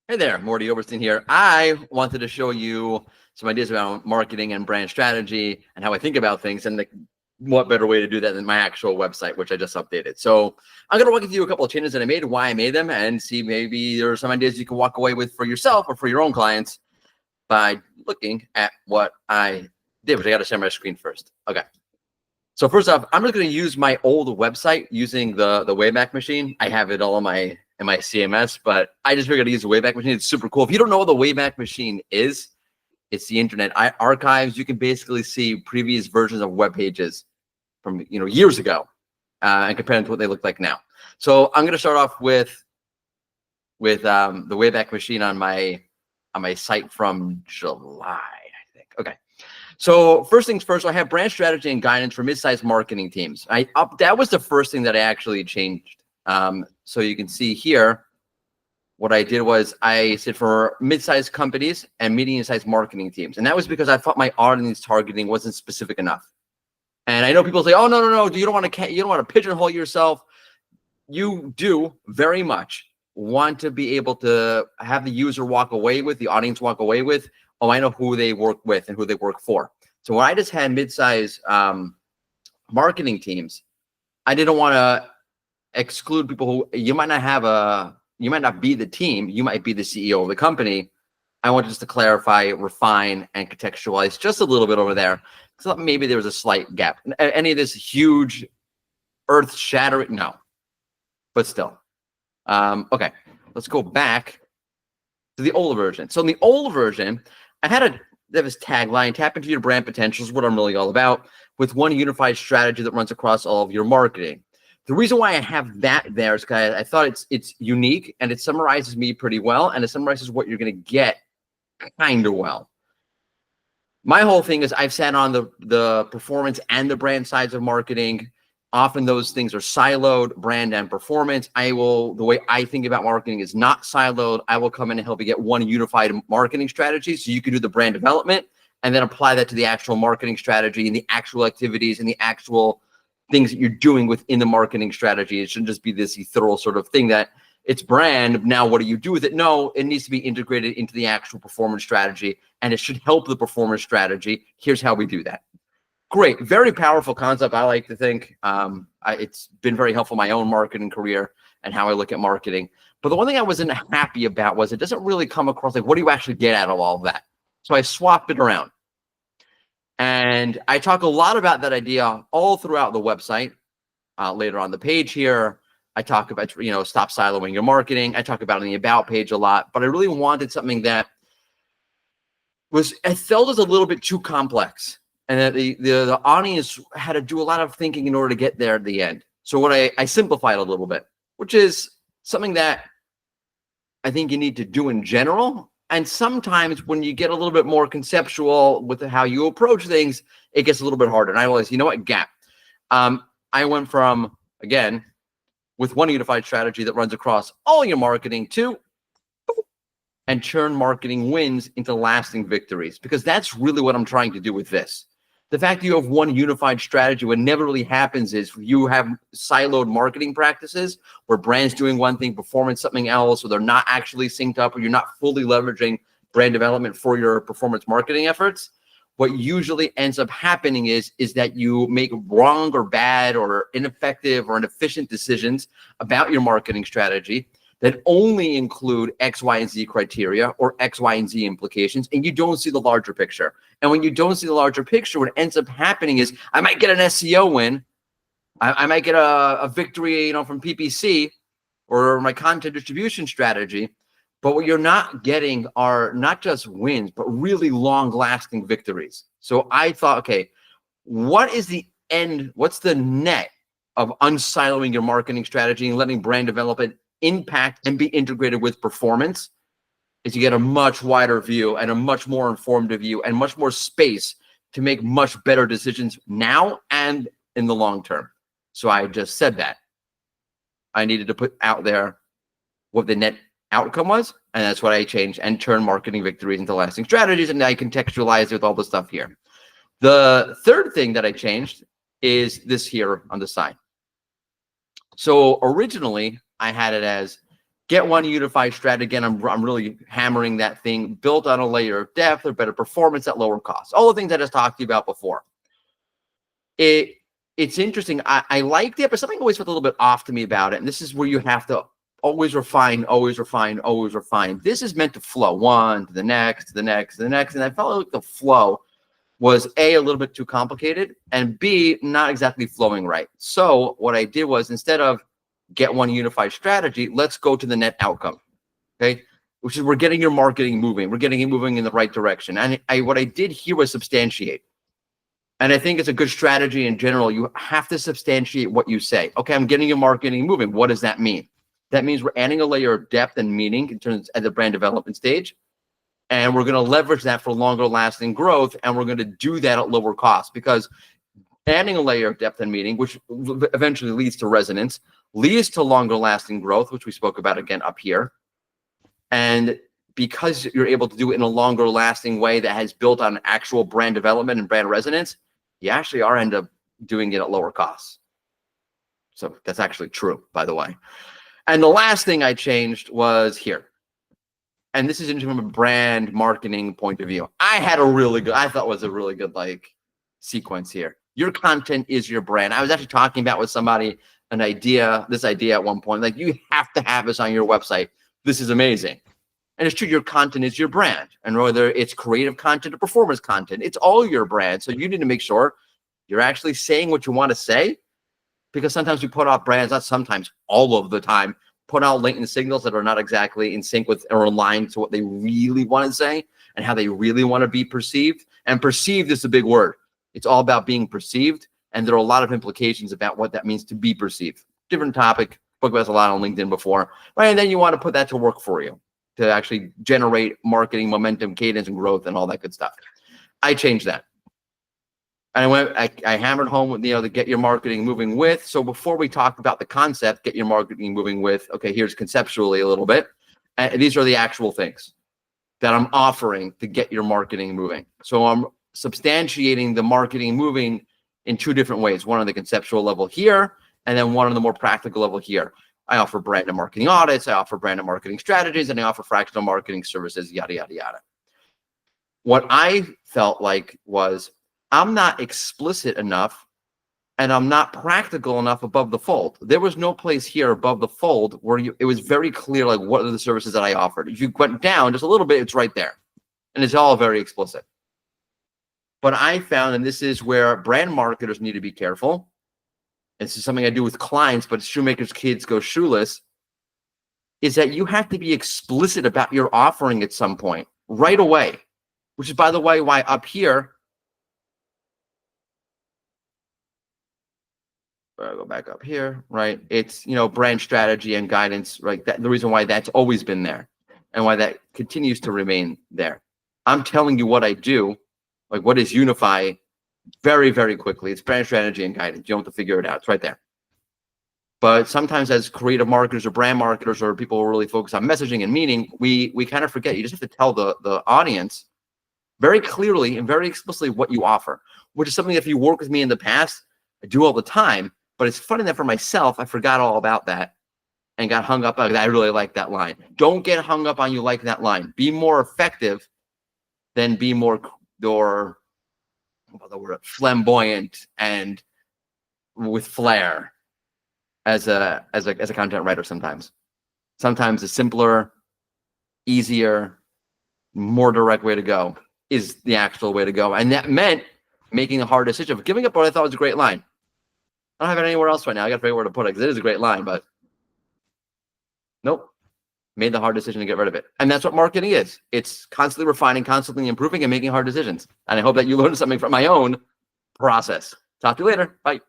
Hey there, Morty Oberstein here. I wanted to show you some ideas about marketing and brand strategy and how I think about things, and what better way to do that than my actual website, which I just updated. So I'm going to walk you through a couple of changes that I made, why I made them, and see maybe there are some ideas you can walk away with for yourself or for your own clients by looking at what I did, which I got to share my screen first. Okay. So first off, I'm just going to use my old website using the Wayback Machine. I have it all in my CMS, but I just figured to use the Wayback Machine. It's super cool. If you don't know what the Wayback Machine is, it's the internet archives. You can basically see previous versions of web pages from years ago and compare them to what they look like now. So I'm going to start off with the Wayback Machine on my site from July, I think. Okay. So first things first, I have brand strategy and guidance for mid-sized marketing teams. That was the first thing that I actually changed. So you can see here, what I did was I said for mid-sized companies and medium-sized marketing teams. And that was because I thought my audience targeting wasn't specific enough. And I know people say, oh, no, you don't want to pigeonhole yourself. You do very much want to be able to have the user walk away with, the audience walk away with, oh, I know who they work with and who they work for. So when I just had mid-size marketing teams, I didn't want to exclude people who you might not be the team, you might be the CEO of the company. I wanted just to clarify, refine, and contextualize just a little bit over there. So maybe there was a slight gap. Any of this huge earth-shattering? No, but still. Okay, let's go back to the old version. So in the old version, I had this tagline, tap into your brand potential is what I'm really all about, with one unified strategy that runs across all of your marketing. The reason why I have that there is because I thought it's unique and it summarizes me pretty well, and it summarizes what you're going to get kind of well. My whole thing is I've sat on the performance and the brand sides of marketing. Often those things are siloed, brand and performance. The way I think about marketing is not siloed. I will come in and help you get one unified marketing strategy so you can do the brand development and then apply that to the actual marketing strategy and the actual activities and the actual things that you're doing within the marketing strategy. It shouldn't just be this ethereal sort of thing that it's brand. Now, what do you do with it? No, it needs to be integrated into the actual performance strategy, and it should help the performance strategy. Here's how we do that. Great, very powerful concept. I like to think it's been very helpful in my own marketing career and how I look at marketing. But the one thing I wasn't happy about was it doesn't really come across like, what do you actually get out of all of that? So I swapped it around. And I talk a lot about that idea all throughout the website. Later on the page here, I talk about, stop siloing your marketing. I talk about it in the about page a lot, but I really wanted something that I felt as a little bit too complex. And that the audience had to do a lot of thinking in order to get there at the end. So what I simplified a little bit, which is something that I think you need to do in general. And sometimes when you get a little bit more conceptual with how you approach things, it gets a little bit harder. And I realized, gap. I went from, again, with one unified strategy that runs across all your marketing to and turn marketing wins into lasting victories, because that's really what I'm trying to do with this. The fact that you have one unified strategy, what never really happens is you have siloed marketing practices where brands doing one thing, performance something else, or they're not actually synced up, or you're not fully leveraging brand development for your performance marketing efforts. What usually ends up happening is that you make wrong or bad or ineffective or inefficient decisions about your marketing strategy that only include X, Y, and Z criteria or X, Y, and Z implications, and you don't see the larger picture. And when you don't see the larger picture, what ends up happening is I might get an SEO win, I might get a victory, from PPC or my content distribution strategy, but what you're not getting are not just wins, but really long-lasting victories. So I thought, okay, what is the end? What's the net of unsiloing your marketing strategy and letting brand development impact and be integrated with performance? Is you get a much wider view and a much more informed view and much more space to make much better decisions now and in the long term. So I just said that I needed to put out there what the net outcome was, and that's what I changed and turned marketing victories into lasting strategies, and I contextualized it with all the stuff here. The third thing that I changed is this here on the side. So originally I had it as Get one unified strategy. Again, I'm really hammering that thing, built on a layer of depth or better performance at lower cost. All the things I just talked to you about before. It's interesting. I liked it, but something always felt a little bit off to me about it. And this is where you have to always refine, always refine, always refine. This is meant to flow one to the next, to the next, to the next. And I felt like the flow was A, a little bit too complicated, and B, not exactly flowing right. So what I did was, instead of get one unified strategy, let's go to the net outcome, okay? Which is, we're getting your marketing moving. We're getting it moving in the right direction. And what I did here was substantiate. And I think it's a good strategy in general. You have to substantiate what you say. Okay, I'm getting your marketing moving. What does that mean? That means we're adding a layer of depth and meaning in terms at the brand development stage. And we're going to leverage that for longer lasting growth. And we're going to do that at lower cost, because adding a layer of depth and meaning, which eventually leads to resonance, leads to longer lasting growth, which we spoke about again up here. And because you're able to do it in a longer lasting way that has built on actual brand development and brand resonance, you actually are end up doing it at lower costs. So that's actually true, by the way. And the last thing I changed was here. And this is from a brand marketing point of view. I thought was a really good like sequence here. Your content is your brand. I was actually talking about with somebody this idea at one point, like, you have to have this on your website. This is amazing. And it's true, your content is your brand. And whether it's creative content or performance content, it's all your brand. So you need to make sure you're actually saying what you want to say, because sometimes we put out brands, not sometimes, all of the time, put out latent signals that are not exactly in sync with or aligned to what they really want to say and how they really want to be perceived. And perceived is a big word. It's all about being perceived. And there are a lot of implications about what that means to be perceived. Different topic, spoke about this a lot on LinkedIn before, right? And then you want to put that to work for you, to actually generate marketing momentum, cadence, and growth, and all that good stuff. I changed that. And I hammered home with, the get your marketing moving with. So before we talk about the concept, get your marketing moving with, okay, here's conceptually a little bit. And these are the actual things that I'm offering to get your marketing moving. So I'm substantiating the marketing moving in two different ways. One on the conceptual level here, and then one on the more practical level here. I offer brand and marketing audits, I offer brand and marketing strategies, and I offer fractional marketing services, yada, yada, yada. What I felt like was, I'm not explicit enough and I'm not practical enough above the fold. There was no place here above the fold where it was very clear, like, what are the services that I offered. If you went down just a little bit, it's right there. And it's all very explicit. But I found, and this is where brand marketers need to be careful, this is something I do with clients, but shoemakers' kids go shoeless, is that you have to be explicit about your offering at some point, right away. Which is, by the way, why up here, I'll go back up here, right? It's, brand strategy and guidance, right? The reason why that's always been there and why that continues to remain there. I'm telling you what I do, like what is Unify, very, very quickly. It's brand strategy and guidance. You don't have to figure it out. It's right there. But sometimes as creative marketers or brand marketers or people who really focus on messaging and meaning, we kind of forget. You just have to tell the audience very clearly and very explicitly what you offer, which is something that if you work with me in the past, I do all the time. But it's funny that for myself, I forgot all about that and got hung up on. I really like that line. Don't get hung up on you like that line. Be more effective than be more flamboyant and with flair as a content writer. Sometimes a simpler, easier, more direct way to go is the actual way to go. And that meant making a hard decision of giving up what I thought was a great line. I don't have it anywhere else right now. I got to figure out where to put it because it is a great line, but nope. Made the hard decision to get rid of it. And that's what marketing is. It's constantly refining, constantly improving, and making hard decisions. And I hope that you learned something from my own process. Talk to you later. Bye.